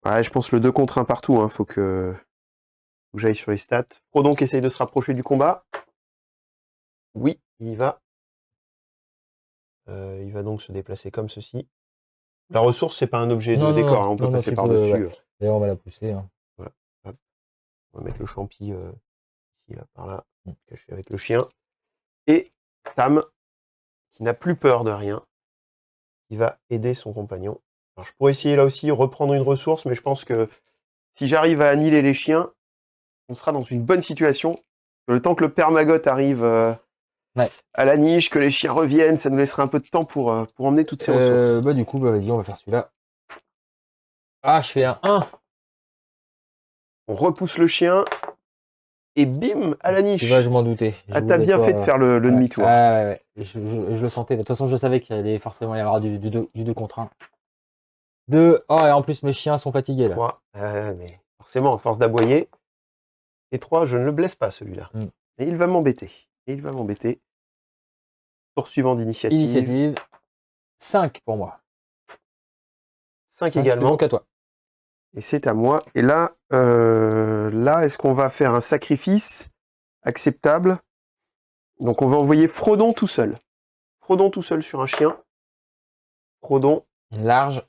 Ouais, je pense le 2 contre 1 partout. Hein. Faut que j'aille sur les stats. Frodon qui essaye de se rapprocher du combat. Oui, il y va. Il va donc se déplacer comme ceci. La ressource, c'est pas un objet de décor. Hein. On peut passer par-dessus. Ouais. D'ailleurs, on va la pousser. Hein. Voilà. Hop. On va mettre le champi ici, là, par là, caché avec le chien. Et Sam, qui n'a plus peur de rien, qui va aider son compagnon. Alors, je pourrais essayer là aussi reprendre une ressource, mais je pense que si j'arrive à annihiler les chiens, on sera dans une bonne situation. Le temps que le père Maggot arrive à la niche, que les chiens reviennent, ça nous laissera un peu de temps pour emmener toutes ces ressources. Bah du coup, vas-y, on va faire celui-là. Ah, je fais un 1. On repousse le chien. Et bim, à la niche. Tu vois, je m'en doutais. Ah, t'as bien fait de faire le demi-tour. Ouais. Je le sentais. De toute façon, je savais qu'il allait forcément y avoir du 2 contre 1. 2. Oh, et en plus, mes chiens sont fatigués, là. 3. Mais forcément, à force d'aboyer. Et 3, je ne le blesse pas, celui-là. Et il va m'embêter. Tour suivant d'initiative. 5 pour moi. 5 également. C'est donc à toi. Et c'est à moi. Et là, est-ce qu'on va faire un sacrifice acceptable? Donc, on va envoyer Frodon tout seul. Frodon tout seul sur un chien. Frodon. Large.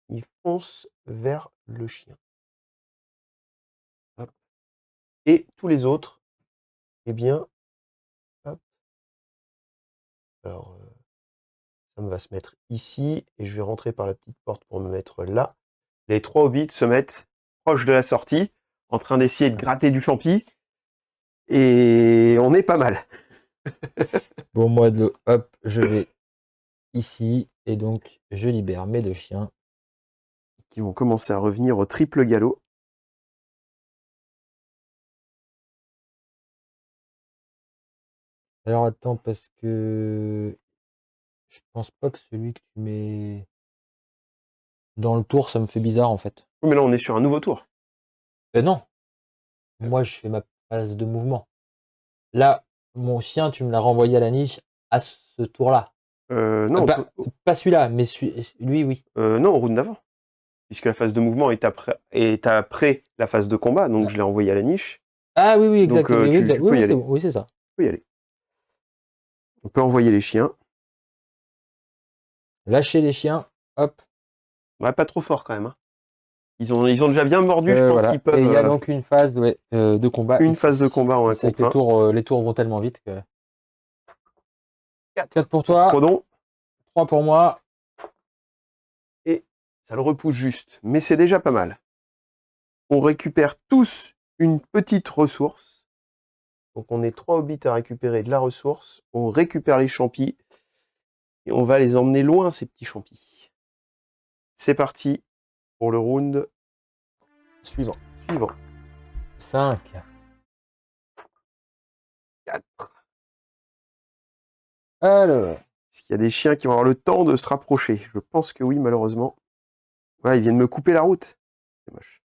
il fonce vers le chien. Hop. Et tous les autres, eh bien, hop. Alors, Sam va se mettre ici et je vais rentrer par la petite porte pour me mettre là. Les 3 hobbits se mettent proche de la sortie, en train d'essayer de gratter du champi. Et on est pas mal. Bon, moi, hop, je vais ici et donc je libère mes 2 chiens. Qui vont commencer à revenir au triple galop. Alors attends, parce que je pense pas que celui que tu mets dans le tour, ça me fait bizarre en fait. Oui, mais là, on est sur un nouveau tour. Non, moi je fais ma phase de mouvement. Là, mon chien, tu me l'as renvoyé à la niche à ce tour-là. Non, Pas celui-là, mais lui, oui. non, au round d'avant. Puisque la phase de mouvement est après la phase de combat, donc je l'ai envoyé à la niche. Ah oui, exactement. Donc, tu peux y aller. Oui, c'est ça. Tu peux y aller. On peut envoyer les chiens. Lâcher les chiens, hop. Ouais, pas trop fort quand même. Hein. Ils ont déjà bien mordu, je pense Voilà. qu'ils peuvent. Et il y a donc une phase de combat. Une ici. phase de combat en 1 contre 1. Les tours vont tellement vite que. 4 pour toi. Frodon. 3 pour moi. Et ça le repousse juste. Mais c'est déjà pas mal. On récupère tous une petite ressource. Donc on est 3 hobbits à récupérer de la ressource. On récupère les champis. Et on va les emmener loin, ces petits champis. C'est parti pour le round Suivant. 5. 4. Alors. Est-ce qu'il y a des chiens qui vont avoir le temps de se rapprocher? Je pense que oui, malheureusement. Ouais, ils viennent me couper la route. C'est moche.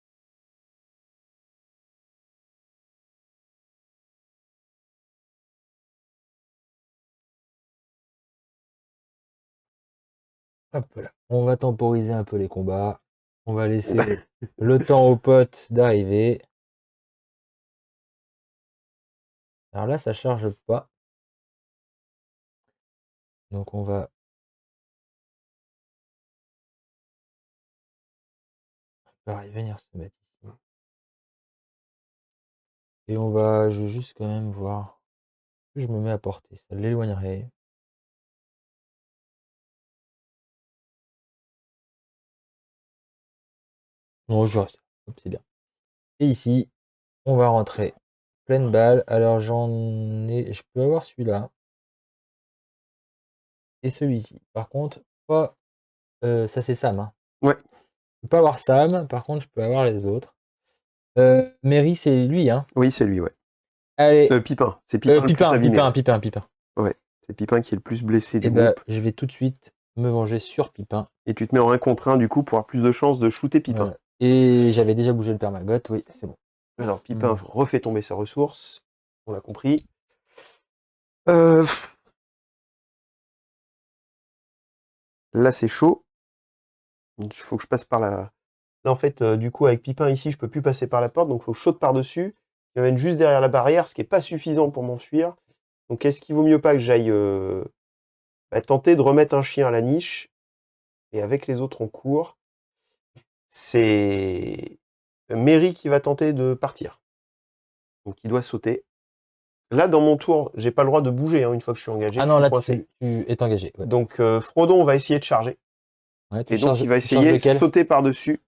Hop là. On va temporiser un peu les combats. On va laisser le temps aux potes d'arriver. Alors là, ça charge pas. Donc on va venir se mettre ici. Et je vais juste quand même voir. Je me mets à portée. Ça l'éloignerait. Non, je reste. Hop, c'est bien. Et ici, on va rentrer pleine balle. Alors j'en ai. Je peux avoir celui-là. Et celui-ci. Par contre, pas. Ça c'est Sam. Hein. Ouais. Je peux pas avoir Sam. Par contre, je peux avoir les autres. Mary, c'est lui, hein. Oui, c'est lui, ouais. Allez. Pipin. C'est Pipin le plus abîmé. Pipin. Ouais. C'est Pipin qui est le plus blessé du Et groupe. je vais tout de suite me venger sur Pipin. Et tu te mets en 1 contre 1 du coup pour avoir plus de chances de shooter Pipin. Voilà. Et j'avais déjà bougé le père Maggotte, oui, c'est bon. Alors Pipin refait tomber sa ressource. On l'a compris. Là c'est chaud. Il faut que je passe par la... Là en fait, du coup avec Pipin ici, je peux plus passer par la porte, donc il faut que je saute par-dessus. Il m'amène juste derrière la barrière, ce qui n'est pas suffisant pour m'enfuir. Donc est-ce qu'il vaut mieux pas que j'aille tenter de remettre un chien à la niche et avec les autres on court. C'est Mary qui va tenter de partir. Donc il doit sauter. Là, dans mon tour, j'ai pas le droit de bouger une fois que je suis engagé. Ah non, là, tu es engagé. Ouais. Donc Frodon va essayer de charger. Ouais, et donc il va essayer de sauter par-dessus.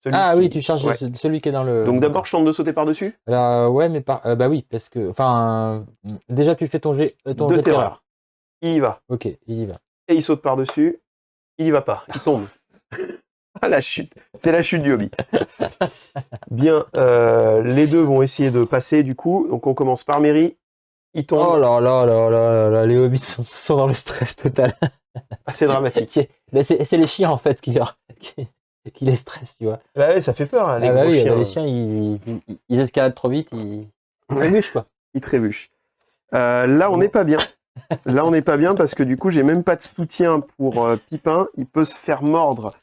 Oui, tu charges celui qui est dans le... Donc d'abord, je tente de sauter par-dessus. Ouais, mais bah oui, parce que... Enfin, déjà, tu fais ton jet de terreur. Il y va. Ok, il y va. Et il saute par-dessus. Il y va pas. Il tombe. Ah, la chute. C'est la chute du Hobbit. Bien, les deux vont essayer de passer du coup. Donc on commence par Mary. Il tombe. Oh là, les Hobbits sont dans le stress total. C'est dramatique. C'est les chiens en fait qui les stressent, tu vois. Bah ouais, ça fait peur. Les chiens, ils escaladent trop vite, ils trébuchent quoi. Ils trébuchent. Là, on n'est pas bien. Là, on n'est pas bien parce que du coup, j'ai même pas de soutien pour Pipin. Il peut se faire mordre.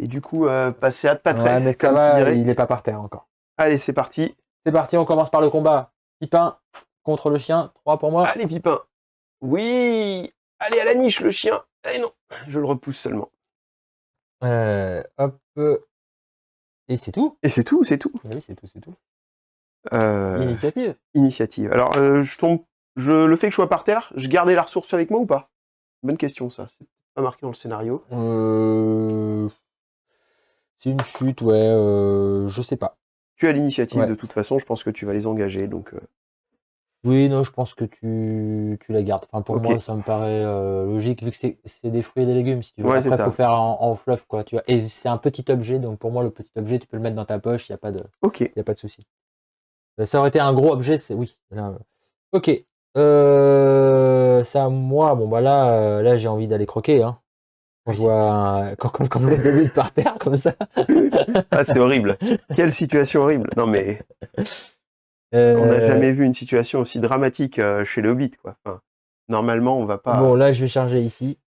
Et du coup, passer à pas près. Mais ça va, il n'est pas par terre encore. Allez, c'est parti. C'est parti, on commence par le combat. Pipin contre le chien. 3 pour moi. Allez, Pipin. Oui. Allez, à la niche, le chien. Eh non, je le repousse seulement. Hop. Et c'est tout. Et c'est tout, c'est tout. Oui, c'est tout, c'est tout. Euh, Initiative. Initiative. Alors, le fait que je sois par terre, je gardais la ressource avec moi ou pas? Bonne question, ça. C'est pas marqué dans le scénario. C'est une chute, ouais. Je sais pas. Tu as l'initiative Ouais. de toute façon, je pense que tu vas les engager, donc... Oui, non, je pense que tu la gardes. Enfin, pour Ok. moi, ça me paraît logique, vu que c'est des fruits et des légumes, si tu veux. Ouais, Après, c'est il faut ça. faire en fluff, quoi. Tu vois. Et c'est un petit objet, donc pour moi, le petit objet, tu peux le mettre dans ta poche, il n'y a pas de, Ok. y a pas de souci. Ça aurait été un gros objet, c'est oui. Là, ok. Ça, moi, bon, bah là j'ai envie d'aller croquer. Hein. Quand je vois, quand je vois des luttes par terre, comme ça. Ah, c'est horrible. Quelle situation horrible. Non, mais... On n'a jamais vu une situation aussi dramatique chez le Hobbit, quoi. Enfin, normalement, on va pas... Bon, là, je vais charger ici.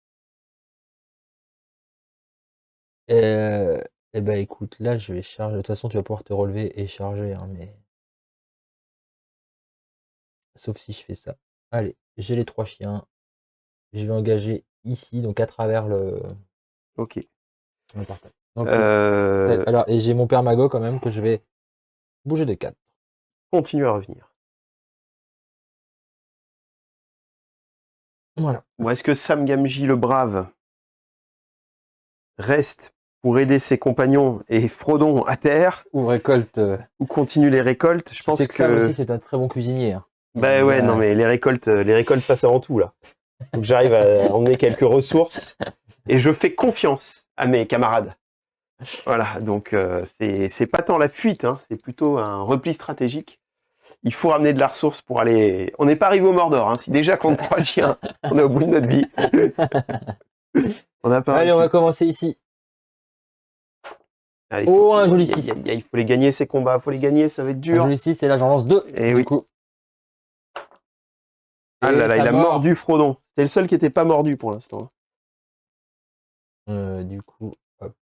Et ben écoute, là, je vais charger. De toute façon, tu vas pouvoir te relever et charger, hein, mais... Sauf si je fais ça. Allez, j'ai les 3 chiens. Je vais engager ici, donc à travers le Ok. portail. Donc, Euh, alors, et j'ai mon père Mago quand même que je vais bouger de 4. Continue à revenir. Voilà. Bon, est-ce que Sam Gamgee le Brave reste pour aider ses compagnons et Frodon à terre, Ou récolte. ou continue les récoltes? Je pense sais que Sam que... aussi, c'est un très bon cuisinier. Hein. Ben ouais, non mais les récoltes passent avant tout, là. Donc j'arrive à emmener quelques ressources, et je fais confiance à mes camarades. Voilà, donc c'est pas tant la fuite, hein, c'est plutôt un repli stratégique. Il faut ramener de la ressource pour aller... On n'est pas arrivé au Mordor, hein. Si déjà contre 3 chiens, on est au bout de notre vie. On n'a pas Allez, réussi. on va commencer ici. Allez, Oh, un joli 6. Il faut les gagner ces combats, il faut les gagner, ça va être Un dur. joli 6, et là, j'en lance 2. Et du oui. coup. Ah là là, ça il a mord. mordu Frodon. C'était le seul qui n'était pas mordu pour l'instant. Du coup, hop.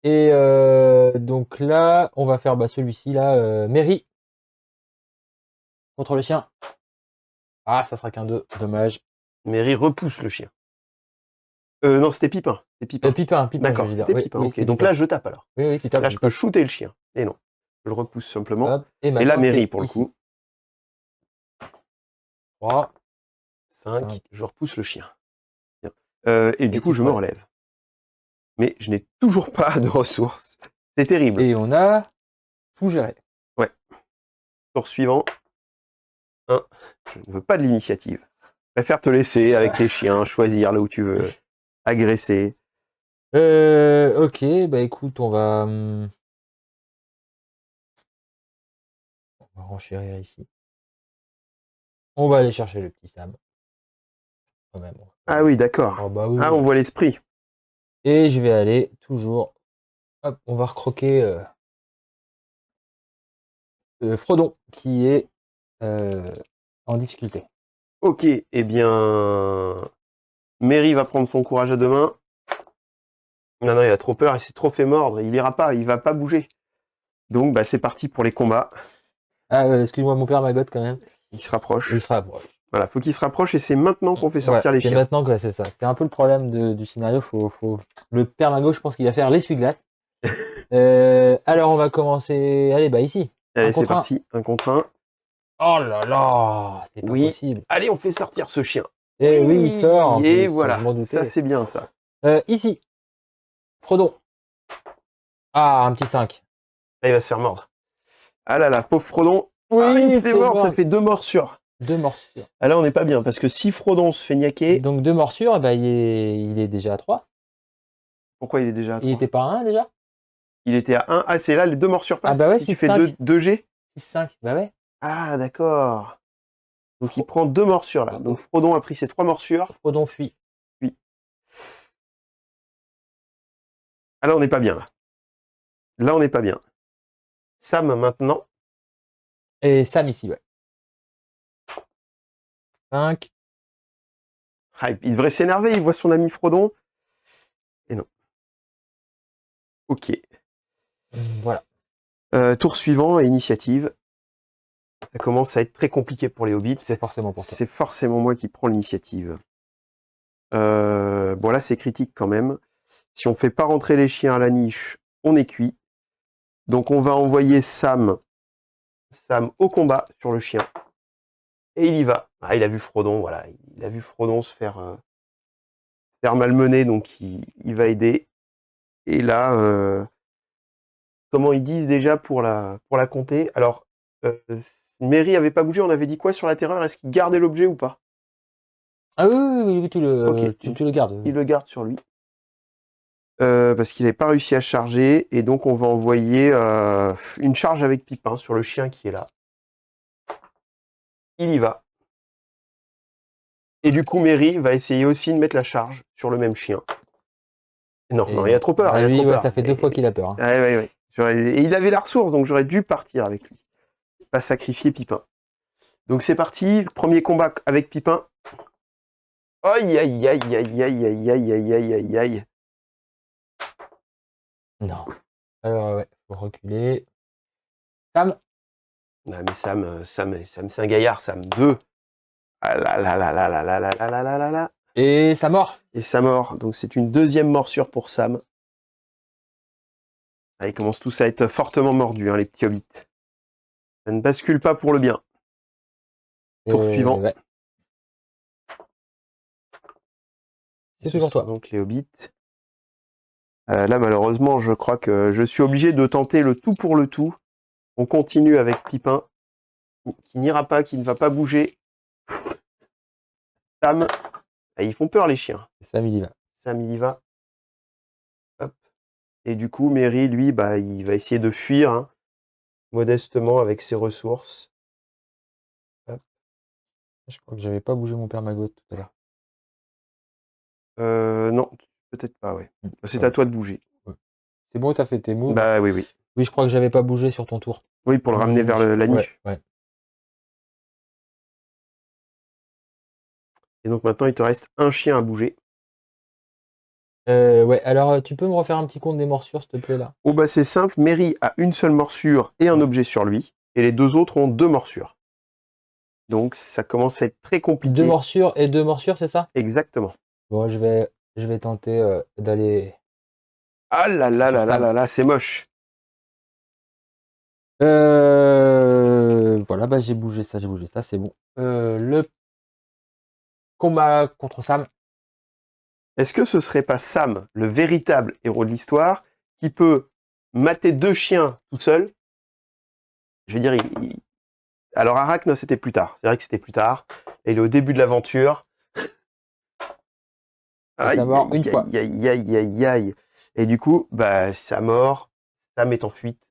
Et donc là, on va faire celui-ci, là, Mary. Contre le chien. Ah, ça sera qu'un 2. Dommage. Mary repousse le chien. Non, c'était Pipin. C'était Pipin. Pipin, D'accord, je veux dire. c'était Oui, Pipin. oui, Ok. c'était Donc Pipin. là, je tape alors. Oui, tu tapes. Là, je peux shooter le chien. Et non. Je le repousse simplement. Hop. Et Et là, maintenant, Mary c'est pour le ici. coup. 3. 5. Je repousse le chien. Bien. Et du coup, je me relève. Mais je n'ai toujours pas de ressources. C'est terrible. Et on a tout géré. Ouais. Tour suivant. 1. Je ne veux pas de l'initiative. Je préfère te laisser avec tes chiens, choisir là où tu veux, agresser. Ok, bah écoute, on va renchérir ici. On va aller chercher le petit Sam. Quand même. Ah oui, d'accord. Oh, bah oui, Ah, on voit l'esprit. Et je vais aller toujours. Hop, on va recroquer Frodon qui est en difficulté. Ok, eh bien... Mary va prendre son courage à deux mains. Non, il a trop peur, il s'est trop fait mordre. Il ira pas, il va pas bouger. Donc, bah, c'est parti pour les combats. Ah, excuse-moi, mon père Magot quand même. Il se rapproche. Il se rapproche. Voilà, faut qu'il se rapproche et c'est maintenant qu'on fait sortir les C'est chiens. maintenant que c'est ça. C'est un peu le problème du scénario. Le père Magot, je pense qu'il va faire l'essuie-glace. Alors, on va commencer. Allez, bah ici. Allez, c'est parti. 1 contre 1. Oh là là, c'est pas possible. Allez, on fait sortir ce chien. Et oui, il sort. Et voilà, ça c'est bien ça. Ici, Frodon. Ah, un petit 5. Là, il va se faire mordre. Ah là là, pauvre Frodon. Oui, il se fait mordre, ça fait 2 morsures. 2 morsures. Ah là, on n'est pas bien, parce que si Frodon se fait niaquer... Donc 2 morsures, bah, il est déjà à 3. Pourquoi il est déjà à 3? Il était pas à 1 déjà? Il était à 1. Ah, c'est là, les 2 morsures passent. Ah bah ouais, si tu fais 2 G. 6-5, bah ouais. Ah, d'accord. Donc il prend 2 morsures là. Donc Frodon a pris ses 3 morsures. Frodon fuit. Oui. Ah là, on n'est pas bien là. Là, on n'est pas bien. Sam maintenant. Et Sam ici, ouais. 5. Ah, il devrait s'énerver, il voit son ami Frodon. Et non. Ok. Voilà. Tour suivant et initiative. Ça commence à être très compliqué pour les hobbits. C'est forcément pour toi. C'est forcément moi qui prends l'initiative. Bon là, c'est critique quand même. Si on fait pas rentrer les chiens à la niche, on est cuit. Donc on va envoyer Sam au combat sur le chien. Et il y va. Ah, il a vu Frodon, voilà. Il a vu Frodon se faire malmener, donc il va aider. Et là, comment ils disent déjà pour la compter? Alors, Mary avait pas bougé, on avait dit quoi sur la terreur? Est-ce qu'il gardait l'objet ou pas? Ah oui, tu le, Ok. tu le gardes. Il le garde sur lui. Parce qu'il n'avait pas réussi à charger, et donc on va envoyer une charge avec Pipin sur le chien qui est là. Il y va. Et du coup, Mary va essayer aussi de mettre la charge sur le même chien. Non, il a trop peur. Bah, il a lui, trop peur. ça fait 2 fois qu'il a peur. Hein. Ouais. Et il avait la ressource, donc j'aurais dû partir avec lui. Pas sacrifier Pipin. Donc c'est parti, le premier combat avec Pipin. Aïe, aïe, aïe, aïe, aïe, aïe, aïe, aïe, aïe, aïe, aïe. Non. Alors, ouais, faut reculer. Sam. Non, mais Sam, c'est un gaillard, Sam. 2. Ah là là là là là là là là là là là. Et sa mort. Et sa mort. Donc c'est une deuxième morsure pour Sam. Ah, ils commencent tous à être fortement mordus, hein, les petits hobbits. Ça ne bascule pas pour le bien. Tour suivant. Ouais. C'est toujours toi. Donc les hobbits. Là, malheureusement, je crois que je suis obligé de tenter le tout pour le tout. On continue avec Pipin, qui n'ira pas, qui ne va pas bouger. Sam. Ah, ils font peur, les chiens. Sam, il y va. Sam, il y va. Hop. Et du coup, Mary, lui, bah, il va essayer de fuir, hein, modestement avec ses ressources. Hop. Je crois que j'avais pas bougé mon père Magot tout à l'heure. Non, peut-être pas, ouais. C'est à toi de bouger. Ouais. C'est bon, t'as fait tes moves. Bah oui. Oui, je crois que j'avais pas bougé sur ton tour. Oui, pour le ramener vers la niche. Ouais. Et donc maintenant, il te reste un chien à bouger. Ouais, alors tu peux me refaire un petit compte des morsures, s'il te plaît, là? Oh bah c'est simple, Mary a une seule morsure et un objet sur lui, et les deux autres ont 2 morsures. Donc ça commence à être très compliqué. 2 morsures et 2 morsures, c'est ça? Exactement. Bon, je vais tenter d'aller... Ah là là là là là là, c'est moche. Voilà, bah j'ai bougé ça, c'est bon. Le combat contre Sam. Est-ce que ce serait pas Sam, le véritable héros de l'histoire, qui peut mater 2 chiens tout seul? Je veux dire, alors Arachne, c'était plus tard. C'est vrai que c'était plus tard. Et il est au début de l'aventure. Aïe, mort une fois. Aïe, aïe, aïe, aïe. Et du coup, bah, sa mort, Sam est en fuite.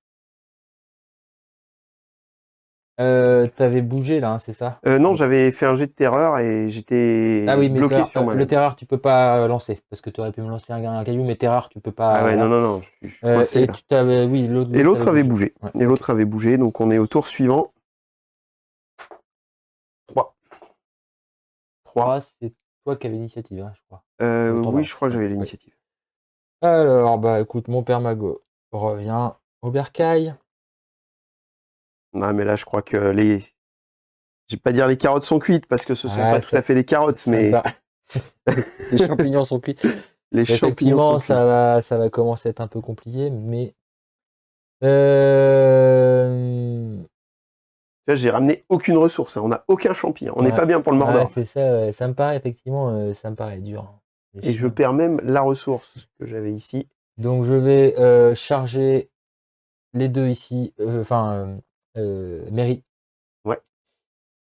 T'avais bougé là, hein, c'est ça? Non, j'avais fait un jet de terreur et j'étais bloqué sur moi. Le terreur, tu peux pas lancer, parce que tu aurais pu me lancer un caillou, mais terreur, tu peux pas. Ah ouais, voilà. non, je suis coincé, et là. tu t'avais, oui, l'autre. Et l'autre avait bougé. Ouais, et l'autre avait bougé, donc on est au tour suivant. 3. 3, c'est toi qui avais l'initiative, hein, je crois. Oui, je crois que j'avais l'initiative. Alors, bah écoute, mon père Magot revient au bercail. Non, mais là, je crois que les... Je vais pas dire les carottes sont cuites, parce que ce sont pas tout à fait des carottes, mais... Les champignons sont cuits. Les Effectivement, champignons sont cuits. ça va commencer à être un peu compliqué, mais... J'ai ramené aucune ressource, hein. On n'a aucun champignon. On n'est pas bien pour le Mordor. C'est ça, ça me paraît effectivement, ça me paraît dur. Et je perds même la ressource que j'avais ici. Donc je vais charger les deux ici, Mary. Ouais.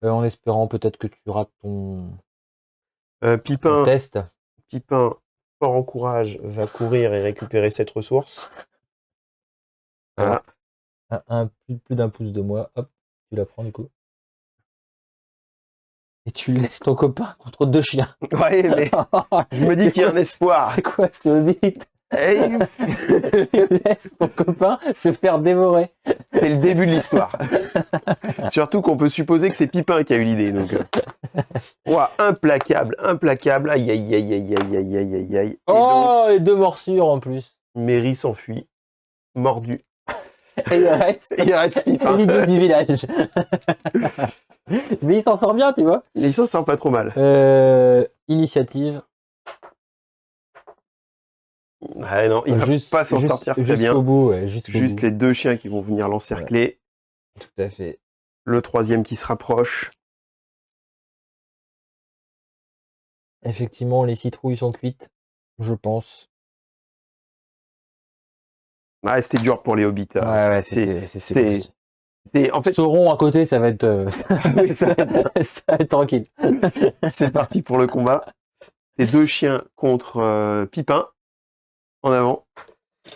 En espérant peut-être que tu rates ton Pipin, test. Pipin, fort en courage, va courir et récupérer cette ressource. Voilà. Plus d'un pouce de moi. Hop, tu la prends du coup. Et tu laisses ton copain contre 2 chiens. Ouais, mais je me dis qu'il y a un espoir. C'est quoi ce vite? Hey. Tu laisses ton copain se faire dévorer. C'est le début de l'histoire. Surtout qu'on peut supposer que c'est Pipin qui a eu l'idée. Donc, implacable. Aïe, aïe, aïe, aïe, aïe, aïe, aïe, aïe, aïe. Et 2 morsures en plus. Mary s'enfuit, mordu. Et il reste Pipin. L'idiot du village. Mais il s'en sort bien, tu vois. Il s'en sort pas trop mal. Initiative. Ah non, il va pas s'en sortir très bien. Jusqu'au bout, ouais, jusqu'au Juste bout. les deux chiens qui vont venir l'encercler. Tout à fait. Le troisième qui se rapproche. Effectivement, les citrouilles sont cuites, je pense. Ah, c'était dur pour les hobbits. Ouais, En fait, Sauron à côté, ça va être, oui, ça ça va être tranquille. c'est parti pour le combat. Les deux chiens contre Pipin. En avant.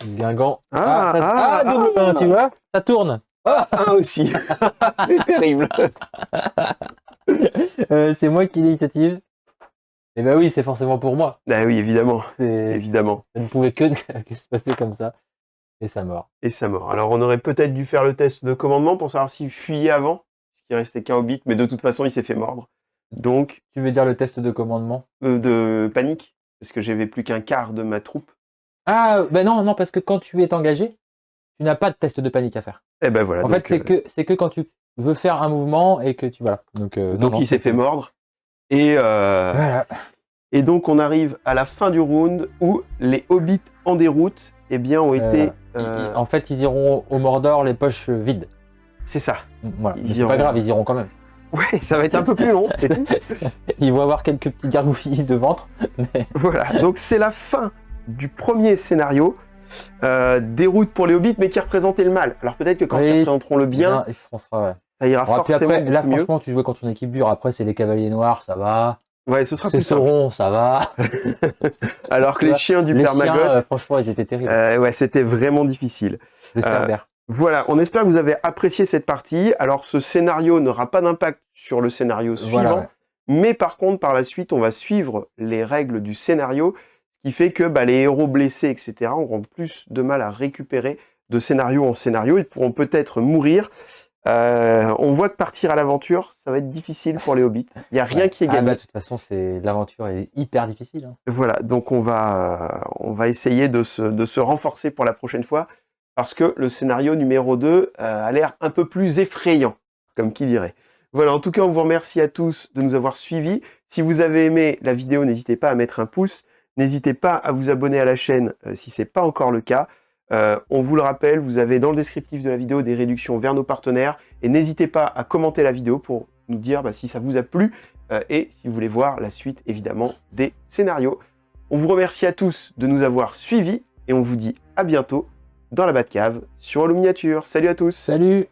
Guingamp. Ah, double main, tu vois, ça tourne. Un aussi. C'est terrible. C'est moi qui ai l'initiative. Et ben oui, c'est forcément pour moi. Ah oui, évidemment. C'est- Évidemment. Ça ne pouvait que se passer comme ça. Et ça mort. Et ça mord. Alors, on aurait peut-être dû faire le test de commandement pour savoir s'il fuyait avant, puisqu'il restait qu'un hobbit, mais de toute façon, il s'est fait mordre. Donc, Tu veux dire le test de commandement? de panique, parce que j'avais plus qu'un quart de ma troupe. Ah, ben non, parce que quand tu es engagé, tu n'as pas de test de panique à faire. Et ben voilà. En fait, c'est que quand tu veux faire un mouvement et que tu... Voilà. Donc il s'est fait mordre. Et, Voilà. et donc, on arrive à la fin du round où les hobbits en déroute, eh bien, ont été... En fait, ils iront au Mordor les poches vides. C'est ça. Voilà. Ils Mais c'est pas iront- grave, ils iront quand même. Ouais, ça va être un peu plus long, c'est tout. Ils vont avoir quelques petits gargouillis de ventre. Mais... Voilà, donc c'est la fin du premier scénario. Déroute pour les hobbits, mais qui représentait le mal. Alors peut-être que quand Oui, ils représenteront le bien, on sera, ouais. ça ira Bon, puis forcément après, là, beaucoup mieux. franchement, tu jouais contre une équipe dure. Après, c'est les Cavaliers Noirs, ça va. Ouais, ce sera C'est plus simple. Sauron, ça va. Alors que les chiens du Les Père chiens, Maggot, franchement, ils étaient terribles. ouais, c'était vraiment difficile. Le Cerbère. Voilà, on espère que vous avez apprécié cette partie. Alors ce scénario n'aura pas d'impact sur le scénario suivant, Voilà, ouais. mais par contre, par la suite, on va suivre les règles du scénario, ce qui fait que les héros blessés, etc., auront plus de mal à récupérer de scénario en scénario. Ils pourront peut-être mourir. On voit que partir à l'aventure, ça va être difficile pour les hobbits. Il n'y a rien qui est gagné. De toute façon, l'aventure est hyper difficile. Hein. Voilà, donc on va essayer de se renforcer pour la prochaine fois, parce que le scénario numéro 2 a l'air un peu plus effrayant, comme qui dirait. Voilà, en tout cas, on vous remercie à tous de nous avoir suivis. Si vous avez aimé la vidéo, n'hésitez pas à mettre un pouce. N'hésitez pas à vous abonner à la chaîne si ce n'est pas encore le cas. On vous le rappelle, vous avez dans le descriptif de la vidéo des réductions vers nos partenaires. Et n'hésitez pas à commenter la vidéo pour nous dire si ça vous a plu et si vous voulez voir la suite, évidemment, des scénarios. On vous remercie à tous de nous avoir suivis et on vous dit à bientôt dans la Batcave sur Holo Miniature. Salut à tous! Salut!